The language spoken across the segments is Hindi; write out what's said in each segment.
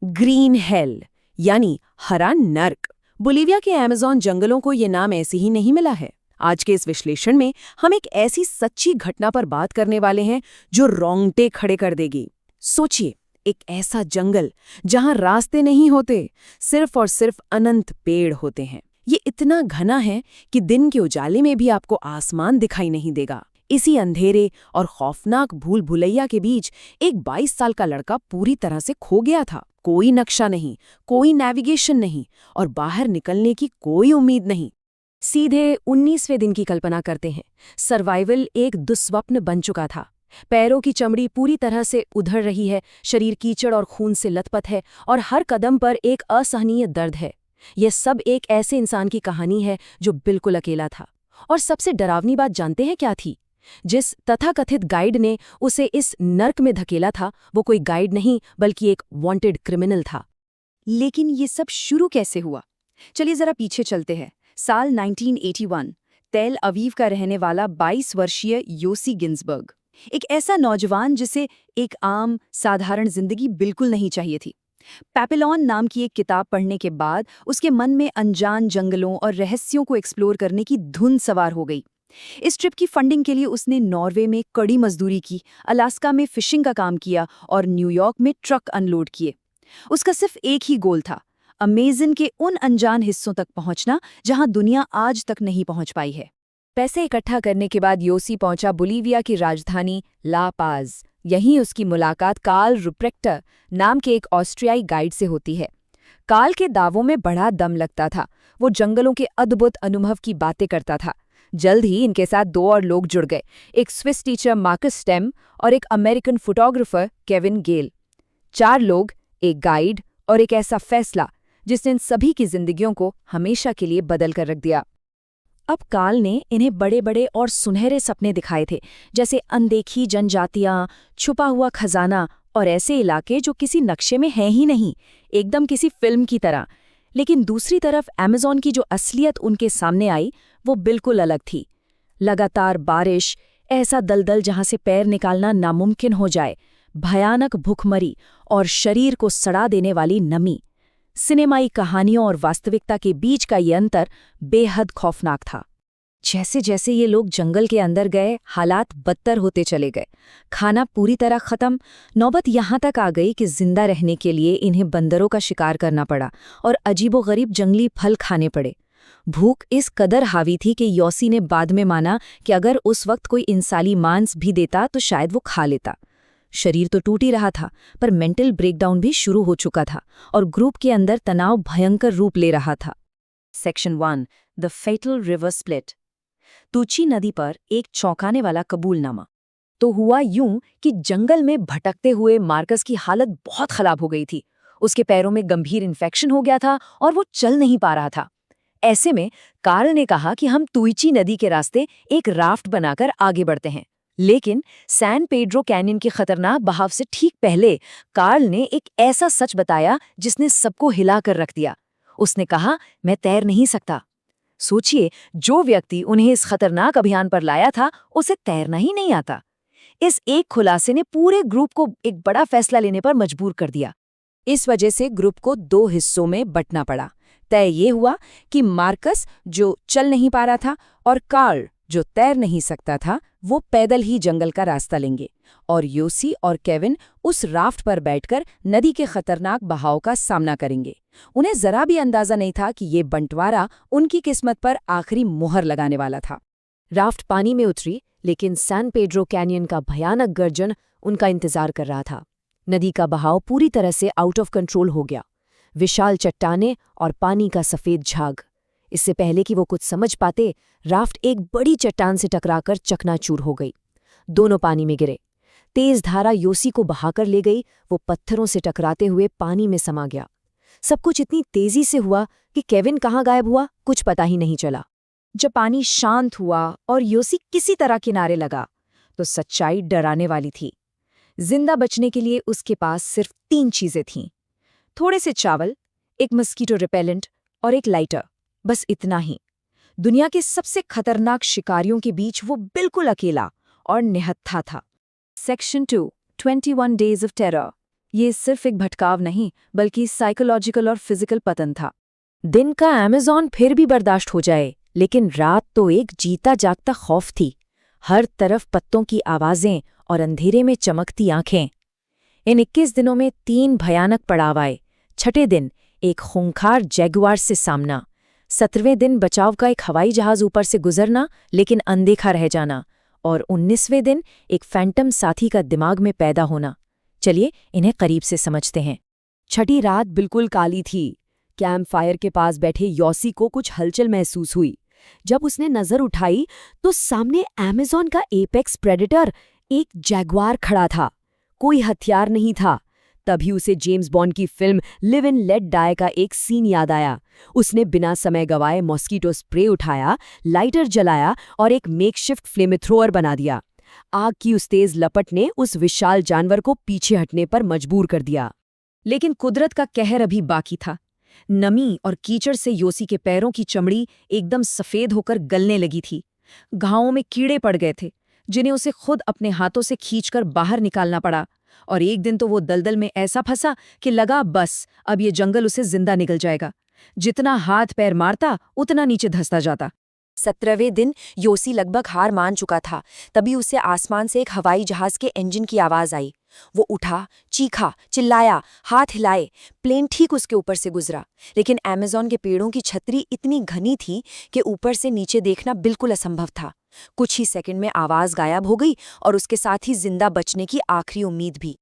ग्रीन हेल यानी हरा नर्क। बोलिविया के अमेज़न जंगलों को ये नाम ऐसे ही नहीं मिला है। आज के इस विश्लेषण में हम एक ऐसी सच्ची घटना पर बात करने वाले हैं जो रोंगटे खड़े कर देगी। सोचिए, एक ऐसा जंगल जहां रास्ते नहीं होते, सिर्फ और सिर्फ अनंत पेड़ होते हैं। ये इतना घना है कि दिन के उजाले में भी आपको आसमान दिखाई नहीं देगा। इसी अंधेरे और खौफनाक भूल भुलैया के बीच एक 22 साल का लड़का पूरी तरह से खो गया था। कोई नक्शा नहीं, कोई नेविगेशन नहीं और बाहर निकलने की कोई उम्मीद नहीं। सीधे 19वें दिन की कल्पना करते हैं। सर्वाइवल एक दुस्वप्न बन चुका था। पैरों की चमड़ी पूरी तरह से उधड़ रही है, शरीर कीचड़ और खून से लथपथ है और हर कदम पर एक असहनीय दर्द है। यह सब एक ऐसे इंसान की कहानी है जो बिल्कुल अकेला था। और सबसे डरावनी बात जानते हैं क्या थी? जिस तथाकथित गाइड ने उसे इस नर्क में धकेला था, वो कोई गाइड नहीं बल्कि एक वांटेड क्रिमिनल था। लेकिन ये सब शुरू कैसे हुआ? चलिए जरा पीछे चलते हैं। साल 1981। तेल अवीव का रहने वाला 22 वर्षीय योसी गिन्सबर्ग, एक ऐसा नौजवान जिसे एक आम साधारण जिंदगी बिल्कुल नहीं चाहिए थी। पैपिलॉन नाम की एक किताब पढ़ने के बाद उसके मन में अनजान जंगलों और रहस्यों को एक्सप्लोर करने की धुन सवार हो गई। इस ट्रिप की फंडिंग के लिए उसने नॉर्वे में कड़ी मजदूरी की, अलास्का में फिशिंग का काम किया और न्यूयॉर्क में ट्रक अनलोड किए। उसका सिर्फ एक ही गोल था, अमेज़न के उन अनजान हिस्सों तक पहुंचना जहां दुनिया आज तक नहीं पहुंच पाई है। पैसे इकट्ठा करने के बाद योसी पहुंचा बोलिविया की राजधानी ला पाज। यहीं उसकी मुलाकात कार्ल रुप्रेक्टर नाम के एक ऑस्ट्रियाई गाइड से होती है। कार्ल के दावों में बड़ा दम लगता था। वो जंगलों के अद्भुत अनुभव की बातें करता था। जल्द ही इनके साथ दो और लोग जुड़ गए, एक स्विस टीचर मार्कस स्टेम और एक अमेरिकन फोटोग्राफर केविन गेल। 4 लोग, एक गाइड और एक ऐसा फैसला जिसने इन सभी की जिंदगियों को हमेशा के लिए बदल कर रख दिया। अब कार्ल ने इन्हें बड़े बड़े और सुनहरे सपने दिखाए थे, जैसे अनदेखी जनजातियां, छुपा हुआ खजाना और ऐसे इलाके जो किसी नक्शे में हैं ही नहीं, एकदम किसी फिल्म की तरह। लेकिन दूसरी तरफ अमेज़न की जो असलियत उनके सामने आई वो बिल्कुल अलग थी। लगातार बारिश, ऐसा दलदल जहां से पैर निकालना नामुमकिन हो जाए, भयानक भूखमरी और शरीर को सड़ा देने वाली नमी। सिनेमाई कहानियों और वास्तविकता के बीच का ये अंतर बेहद खौफनाक था। जैसे जैसे ये लोग जंगल के अंदर गए, हालात बदतर होते चले गए। खाना पूरी तरह खत्म। नौबत यहाँ तक आ गई कि जिंदा रहने के लिए इन्हें बंदरों का शिकार करना पड़ा और अजीबोगरीब जंगली फल खाने पड़े। भूख इस कदर हावी थी कि योसी ने बाद में माना कि अगर उस वक्त कोई इंसानी मांस भी देता तो शायद वो खा लेता। शरीर तो टूट ही रहा था, पर मेंटल ब्रेकडाउन भी शुरू हो चुका था और ग्रुप के अंदर तनाव भयंकर रूप ले रहा था। Section 1, the fatal river split. Tochi नदी पर एक चौंकाने वाला कबूलनामा। तो हुआ यूं कि जंगल में भटकते हुए मार्कस की हालत बहुत खराब हो गई थी। उसके पैरों में गंभीर इन्फेक्शन हो गया था और वो चल नहीं पा रहा था। ऐसे में कार्ल ने कहा कि हम तुईची नदी के रास्ते एक राफ्ट बनाकर आगे बढ़ते हैं। लेकिन सैन पेड्रो कैनियन के खतरनाक बहाव से ठीक पहले कार्ल ने एक ऐसा सच बताया जिसने सबको हिला कर रख दिया। उसने कहा, मैं तैर नहीं सकता। सोचिए, जो व्यक्ति उन्हें इस खतरनाक अभियान पर लाया था उसे तैरना ही नहीं आता। इस एक खुलासे ने पूरे ग्रुप को एक बड़ा फैसला लेने पर मजबूर कर दिया। इस वजह से ग्रुप को 2 हिस्सों में बंटना पड़ा। तय ये हुआ कि मार्कस, जो चल नहीं पा रहा था, और कार्ल, जो तैर नहीं सकता था, वो पैदल ही जंगल का रास्ता लेंगे और योसी और केविन उस राफ्ट पर बैठकर नदी के खतरनाक बहाव का सामना करेंगे। उन्हें जरा भी अंदाजा नहीं था कि ये बंटवारा उनकी किस्मत पर आखिरी मुहर लगाने वाला था। राफ्ट पानी में उतरी, लेकिन सैन पेड्रो कैनियन का भयानक गर्जन उनका इंतजार कर रहा था। नदी का बहाव पूरी तरह से आउट ऑफ कंट्रोल हो गया। विशाल चट्टानें और पानी का सफेद झाग। इससे पहले कि वो कुछ समझ पाते, राफ्ट एक बड़ी चट्टान से टकराकर चकनाचूर हो गई। दोनों पानी में गिरे। तेज धारा योसी को बहाकर ले गई। वो पत्थरों से टकराते हुए पानी में समा गया। सब कुछ इतनी तेजी से हुआ कि केविन कहाँ गायब हुआ कुछ पता ही नहीं चला। जब पानी शांत हुआ और योसी किसी तरह किनारे लगा, तो सच्चाई डराने वाली थी। जिंदा बचने के लिए उसके पास सिर्फ 3 चीजें थीं। थोड़े से चावल, एक मस्कीटो रिपेलेंट और एक लाइटर, बस इतना ही। दुनिया के सबसे खतरनाक शिकारियों के बीच वो बिल्कुल अकेला और निहत्था था। Section 2, 21 days of terror. ये सिर्फ एक भटकाव नहीं बल्कि साइकोलॉजिकल और फिजिकल पतन था। दिन का अमेज़न फिर भी बर्दाश्त हो जाए, लेकिन रात तो एक जीता जागता खौफ थी। हर तरफ पत्तों की आवाजें और अंधेरे में चमकती आंखें। इन 21 दिनों में 3 भयानक पड़ाव आए। छठे दिन एक खूंखार जैगुआर से सामना, 17वें दिन बचाव का एक हवाई जहाज ऊपर से गुजरना लेकिन अनदेखा रह जाना, और 19वें दिन एक फैंटम साथी का दिमाग में पैदा होना। चलिए इन्हें करीब से समझते हैं। छठी रात बिल्कुल काली थी। कैंप फायर के पास बैठे यॉसी को कुछ हलचल महसूस हुई। जब उसने नजर उठाई तो सामने अमेज़न का एपेक्स प्रेडेटर, एक जैगुआर खड़ा था। कोई हथियार नहीं था। तभी उसे जेम्स बॉन्ड की film live and let die का एक सीन याद आया। उसने बिना समय गवाए मॉस्किटो स्प्रे उठाया, लाइटर जलाया और एक मेकशिफ्ट फ्लेमथ्रोअर बना दिया। आग की उस तेज लपट ने उस विशाल जानवर को पीछे हटने पर मजबूर कर दिया। लेकिन कुदरत का कहर अभी बाकी था। नमी और कीचड़ से योसी के पैरों की चमड़ी एकदम सफेद होकर गलने लगी थी। घावों में कीड़े पड़ गए थे, जिन्हें उसे खुद अपने हाथों से खींचकर बाहर निकालना पड़ा। और एक दिन तो वो दलदल में ऐसा फंसा कि लगा बस अब ये जंगल उसे जिंदा निगल जाएगा। जितना हाथ पैर मारता उतना नीचे धंसता जाता। 17वें दिन योसी लगभग हार मान चुका था। तभी उसे आसमान से एक हवाई जहाज के इंजन की आवाज आई। वो उठा, चीखा, चिल्लाया, हाथ हिलाए। प्लेन ठीक उसके ऊपर से गुजरा, लेकिन अमेज़न के पेड़ों की छतरी इतनी घनी थी कि ऊपर से नीचे देखना बिल्कुल असंभव था। कुछ ही सेकंड में आवाज गायब हो गई और उसके साथ ही जिंदा बचने की आखिरी उम्मीद भी।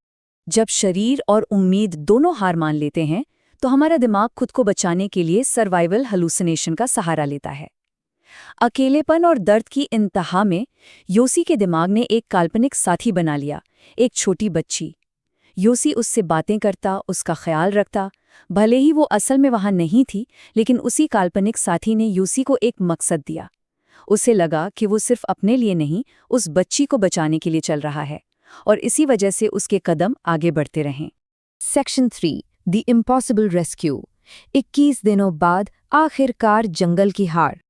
जब शरीर और उम्मीद दोनों हार मान लेते हैं तो हमारा दिमाग खुद को बचाने के लिए सर्वाइवल हेलुसिनेशन का सहारा लेता है। अकेलेपन और दर्द की इंतहा में योसी के दिमाग ने एक काल्पनिक साथी बना लिया, एक छोटी बच्ची। योसी उससे बातें करता, उसका ख्याल रखता। भले ही वो असल में वहां नहीं थी, लेकिन उसी काल्पनिक साथी ने योसी को एक मकसद दिया। उसे लगा कि वो सिर्फ अपने लिए नहीं, उस बच्ची को बचाने के लिए चल रहा है, और इसी वजह से उसके कदम आगे बढ़ते रहें। Section 3 the impossible rescue. 21 दिनों बाद आखिरकार जंगल की हार।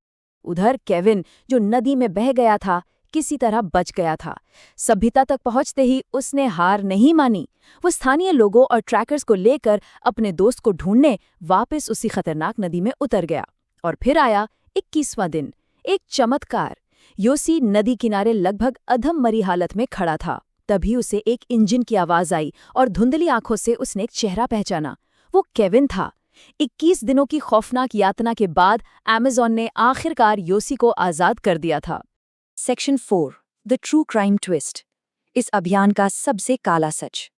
उधर केविन, जो नदी में बह गया था, किसी तरह बच गया था। सभ्यता तक पहुंचते ही उसने हार नहीं मानी। वो स्थानीय लोगों और ट्रैकर्स को लेकर अपने दोस्त को ढूंढने वापस उसी खतरनाक नदी में उतर गया। और फिर आया 21वां दिन। एक चमत्कार। योसी नदी किनारे लगभग अधमरी हालत में खड़ा था। तभी उसे एक इंजन की आवाज आई और धुंधली आंखों से उसने एक चेहरा पहचाना। वो केविन था। 21 दिनों की खौफनाक यातना के बाद अमेज़न ने आखिरकार योसी को आजाद कर दिया था। Section 4 the true crime twist. इस अभियान का सबसे काला सच।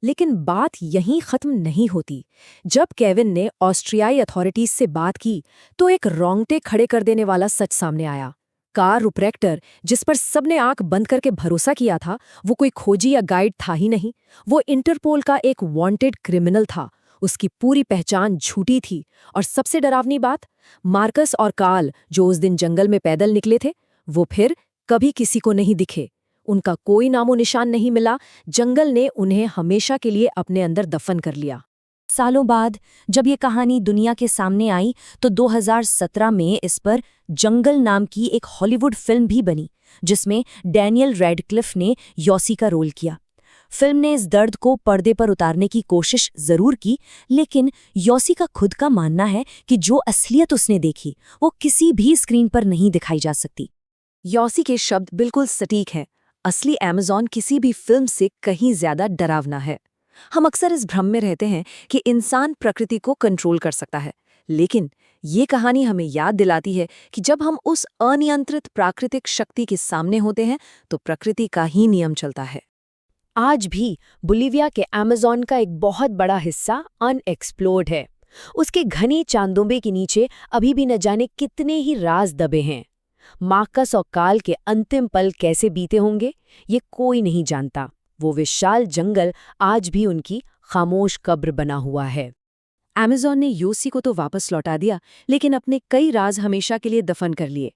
लेकिन बात यहीं खत्म नहीं होती। जब केविन ने ऑस्ट्रियाई अथॉरिटीज से बात की तो एक रोंगटे खड़े कर देने वाला सच सामने आया। कार रुप्रेक्टर, जिस पर सबने आंख बंद करके भरोसा किया था, वो कोई खोजी या गाइड था ही नहीं। वो इंटरपोल का एक वांटेड क्रिमिनल था। उसकी पूरी पहचान झूठी थी। और सबसे डरावनी बात, मार्कस और कार्ल, जो उस दिन जंगल में पैदल निकले थे, वो फिर कभी किसी को नहीं दिखे। उनका कोई नामो निशान नहीं मिला। जंगल ने उन्हें हमेशा के लिए अपने अंदर दफन कर लिया। सालों बाद जब ये कहानी दुनिया के सामने आई तो 2017 में इस पर जंगल नाम की एक हॉलीवुड फिल्म भी बनी, जिसमें डैनियल रेडक्लिफ ने योसी का रोल किया। फिल्म ने इस दर्द को पर्दे पर उतारने की कोशिश जरूर की, लेकिन योसी का खुद का मानना है कि जो असलियत उसने देखी वो किसी भी स्क्रीन पर नहीं दिखाई जा सकती। योसी के शब्द बिल्कुल सटीक हैं। असली अमेज़न किसी भी फिल्म से कहीं ज्यादा डरावना है। हम अक्सर इस भ्रम में रहते हैं कि इंसान प्रकृति को कंट्रोल कर सकता है, लेकिन ये कहानी हमें याद दिलाती है कि जब हम उस अनियंत्रित प्राकृतिक शक्ति के सामने होते हैं तो प्रकृति का ही नियम चलता है। आज भी बोलिविया के अमेज़न का एक बहुत बड़ा हिस्सा अनएक्सप्लोर्ड है। उसके घनी चांदोबे के नीचे अभी भी न जाने कितने ही राज दबे हैं। मार्कस और कार्ल के अंतिम पल कैसे बीते होंगे, ये कोई नहीं जानता। वो विशाल जंगल आज भी उनकी खामोश कब्र बना हुआ है। अमेज़न ने योसी को तो वापस लौटा दिया, लेकिन अपने कई राज हमेशा के लिए दफन कर लिए।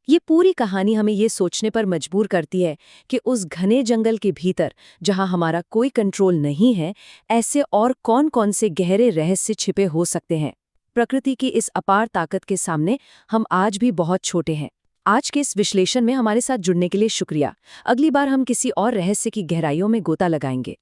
ये पूरी कहानी हमें ये सोचने पर मजबूर करती है कि उस घने जंगल के भीतर, जहां हमारा कोई कंट्रोल नहीं है, ऐसे और कौन-कौन से गहरे रहस्य छिपे हो सकते हैं। प्रकृति की इस अपार ताकत के सामने हम आज भी बहुत छोटे हैं। आज के इस विश्लेषण में हमारे साथ जुड़ने के लिए शुक्रिया। अगली बार हम किसी और रहस्य की गहराइयों में गोता लगाएंगे।